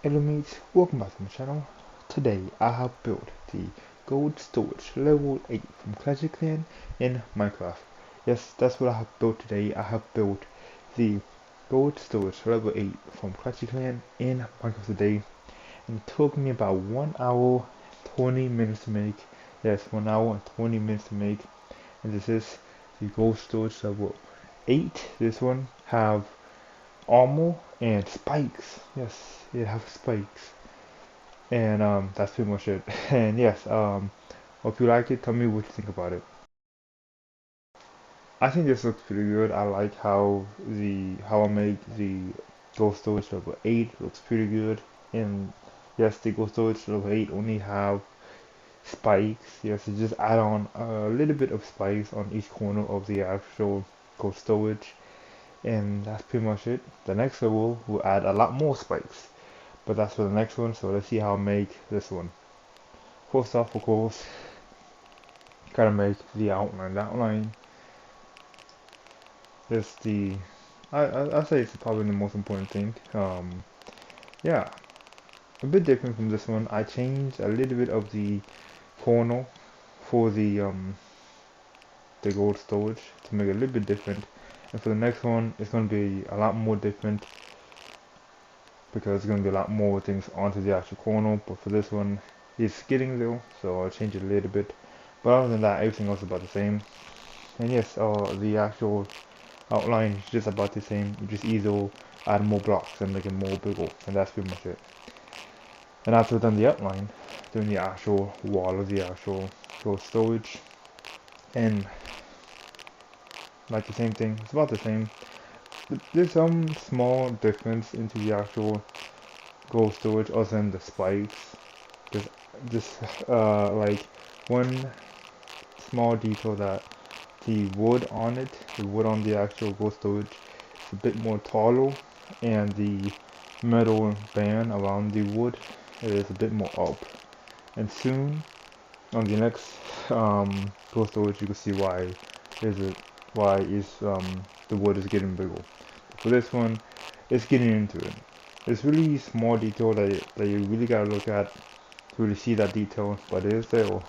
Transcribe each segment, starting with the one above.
Hello mates, welcome back to my channel. Today I have built the gold storage level 8 from Clash of Clans in Minecraft. Yes, that's what I have built today. I have built the gold storage level 8 from Clash of Clans in Minecraft today. And it took me about 1 hour 20 minutes to make. Yes, 1 hour and 20 minutes to make. And this is the gold storage level 8. This one have armor and spikes. Yes, it has spikes. And that's pretty much it. And yes, hope you like it. Tell me what you think about it. I think this looks pretty good. I like how I made the Ghost Storage level 8 looks pretty good. And yes, the Ghost Storage level 8 only have spikes. Yes, it just add on a little bit of spikes on each corner of the actual Ghost Storage. And that's pretty much it. The next level will add a lot more spikes. But that's for the next one, so let's see how I make this one. First off, of course, gotta make the outline. The outline is I say it's probably the most important thing. Yeah, a bit different from this one. I changed a little bit of the corner for the gold storage to make it a little bit different. And for the next one, it's gonna be a lot more different because there's gonna be a lot more things onto the actual corner. But for this one, it's getting there, so I'll change it a little bit. But other than that, everything else is about the same. And yes, the actual outline is just about the same. You just either add more blocks and make it more bigger, and that's pretty much it. And after done the outline, doing the actual wall of the actual storage, and like the same thing, it's about the same. There's some small difference into the actual gold storage other than the spikes. Just, just like one small detail that the wood on it, the wood on the actual gold storage is a bit more taller, and the metal band around the wood is a bit more up. And soon on the next gold storage you can see why is the wood is getting bigger. For this one, it's getting into it. It's really small detail that you really gotta look at to really see that detail, but it is there.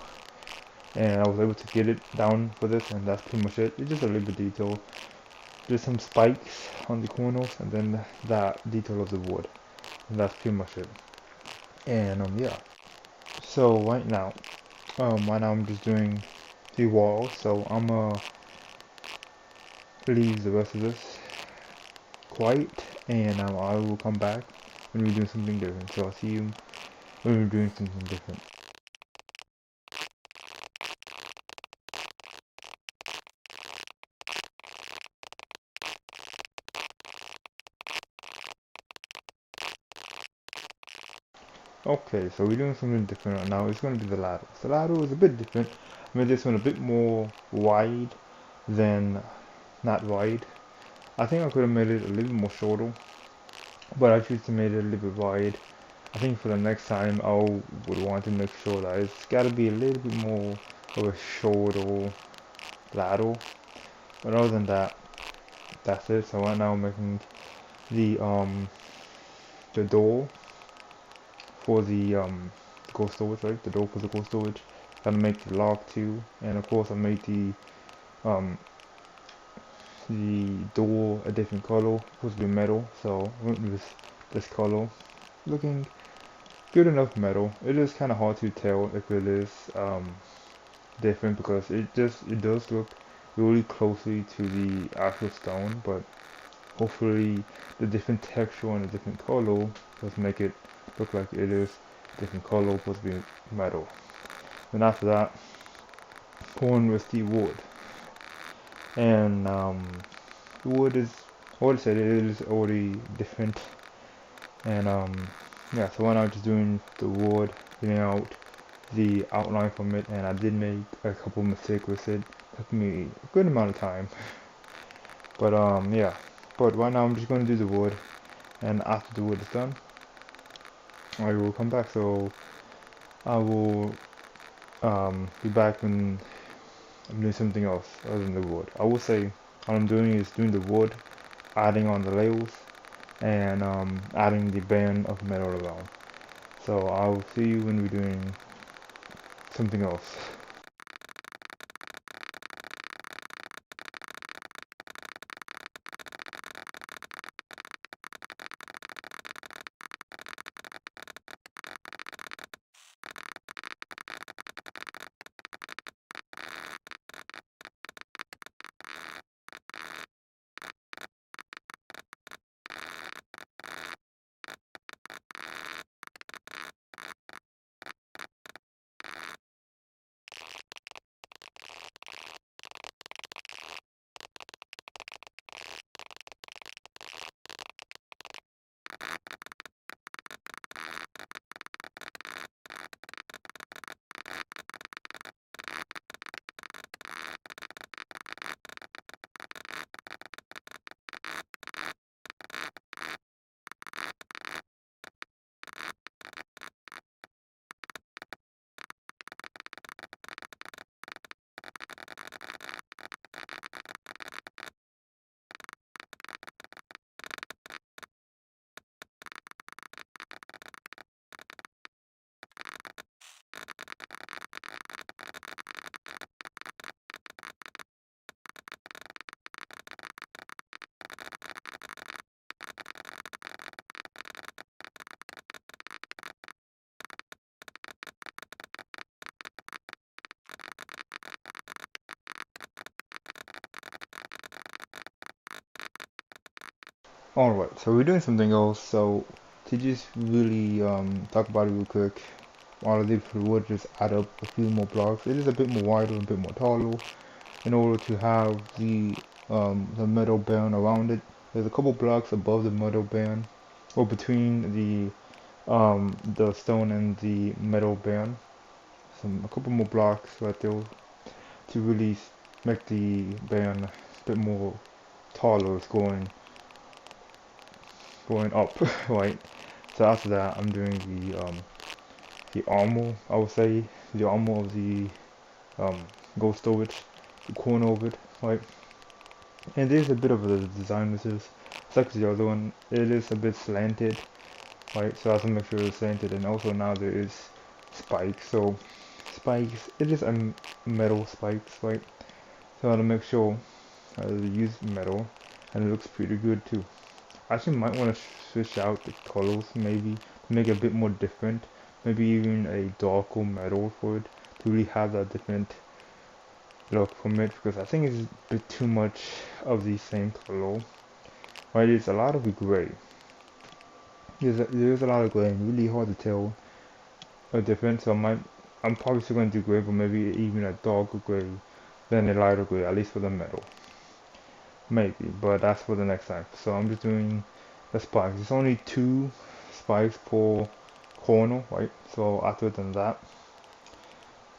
And I was able to get it down for this, and that's pretty much it. It's just a little bit detail. There's some spikes on the corners, and then that detail of the wood, and that's pretty much it. And yeah. So right now I'm just doing the wall. So I'm gonna leave the rest of this quiet, and I will come back when we're doing something different. So I'll see you when we're doing something different. Okay, so we're doing something different right now. It's going to be the ladder. The ladder is a bit different. I made this one a bit more wide than not wide. I think I could have made it a little more shorter, but I choose to make it a little bit wide. I think for the next time I would want to make sure that it's got to be a little bit more of a shorter ladder. But other than that, that's it. So right now I'm making the the door for the gold storage, right? The door for the gold storage. Gotta make the lock too, and of course I made um the door a different color, supposed to be metal, so I went with this color. Looking good enough metal. It is kind of hard to tell if it is different because it does look really closely to the actual stone, but hopefully the different texture and the different color does make it look like it is different color, supposed to be metal. Then after that, pouring with the wood, and the wood is, what I said, it is already different. And yeah, so right now I'm just doing the wood, getting out the outline from it, and I did make a couple mistakes with it. Took me a good amount of time, but yeah. But right now I'm just going to do the wood, and after the wood is done, I will come back. So I will be back when I'm doing something else other than the wood. I will say what I'm doing is doing the wood, adding on the layers, and adding the band of metal around. So I'll see you when we're doing something else. Alright, so we're doing something else. So to just really talk about it real quick, all I did would just add up a few more blocks. It is a bit more wider, a bit more taller, in order to have the metal band around it. There's a couple blocks above the metal band, or between the stone and the metal band. A couple more blocks right there to really make the band a bit more taller. It's going up, right? So after that, I'm doing the armor. I would say the armor of the um, gold storage, the corner of it, right? And there's a bit of a design with this. It's like the other one. It is a bit slanted, right? So I have to make sure it's slanted, and also now there is spikes. So spikes, it is a metal spikes, right? So I have to make sure I use metal, and it looks pretty good too. I actually might want to switch out the colors maybe to make it a bit more different. Maybe even a darker metal for it to really have that different look from it, because I think it's a bit too much of the same color. Right, it's a lot of gray. There's a lot of gray and really hard to tell a difference. So I'm probably still going to do gray, but maybe even a darker gray than a lighter gray, at least for the metal. Maybe, but that's for the next time. So I'm just doing the spikes. It's only two spikes per corner, right? So after I've done that,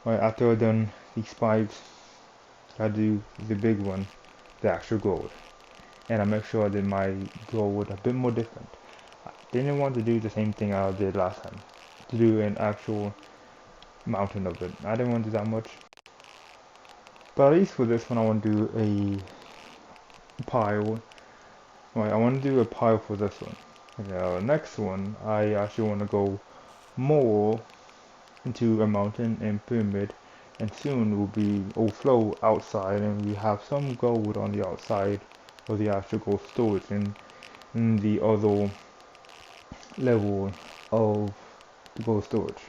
right, after I've done the spikes, I do the big one, the actual gold. And I make sure that my gold a bit more different. I didn't want to do the same thing I did last time, to do an actual mountain of it. I didn't want to do that much. But at least for this one, I want to do a pile. Right, I want to do a pile for this one. Now, next one, I actually want to go more into a mountain and pyramid, and soon will flow outside, and we have some gold on the outside of the actual gold storage and in the other level of the gold storage.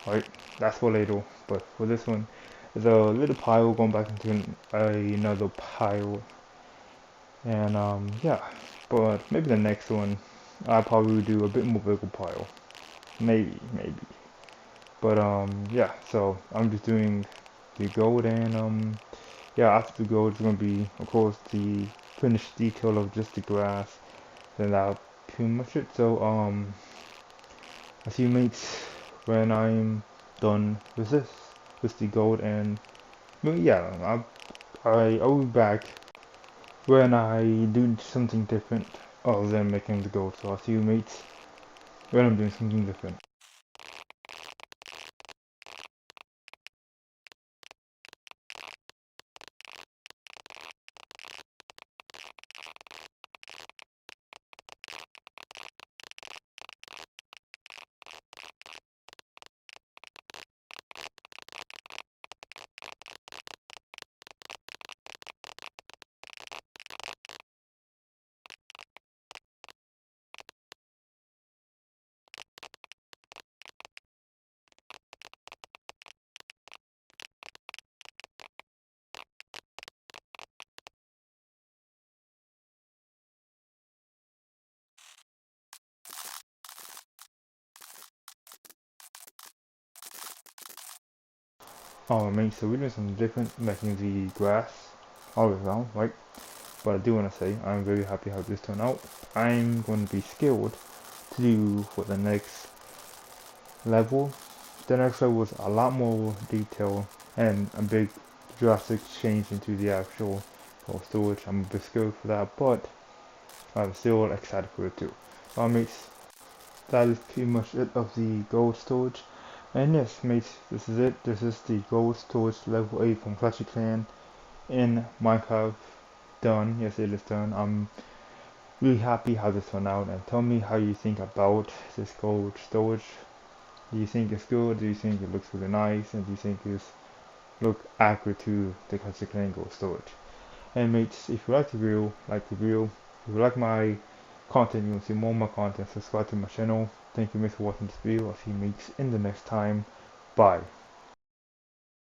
Right, that's for later, but for this one, there's a little pile going back into another pile, and yeah, but maybe the next one I probably will do a bit more bigger pile, maybe. But yeah, so I'm just doing the gold, and yeah, after the gold it's gonna be, of course, the finished detail of just the grass. Then that'll pretty much it. So I'll see you mates when I'm done with this, with the gold, and well, yeah, I'll be back when I do something different other than making the gold. So I'll see you mates when I'm doing something different. Oh mate, so we're doing something different, making the grass all around, right? But I do want to say, I'm very happy how this turned out. I'm going to be skilled to do for the next level. The next level was a lot more detail and a big drastic change into the actual storage. I'm a bit scared for that, but I'm still excited for it too. Mates, that is pretty much it of the gold storage. And yes, mates, this is it. This is the gold storage level 8 from Clash of Clans in Minecraft. Done. Yes, it is done. I'm really happy how this turned out. And tell me how you think about this gold storage. Do you think it's good? Do you think it looks really nice? And do you think it's look accurate to the Clash of Clans gold storage? And mates, if you like the video, like the video. If you like my content, you want to see more of my content, subscribe to my channel. Thank you mates for watching this video. I'll see you mates in the next time. Bye.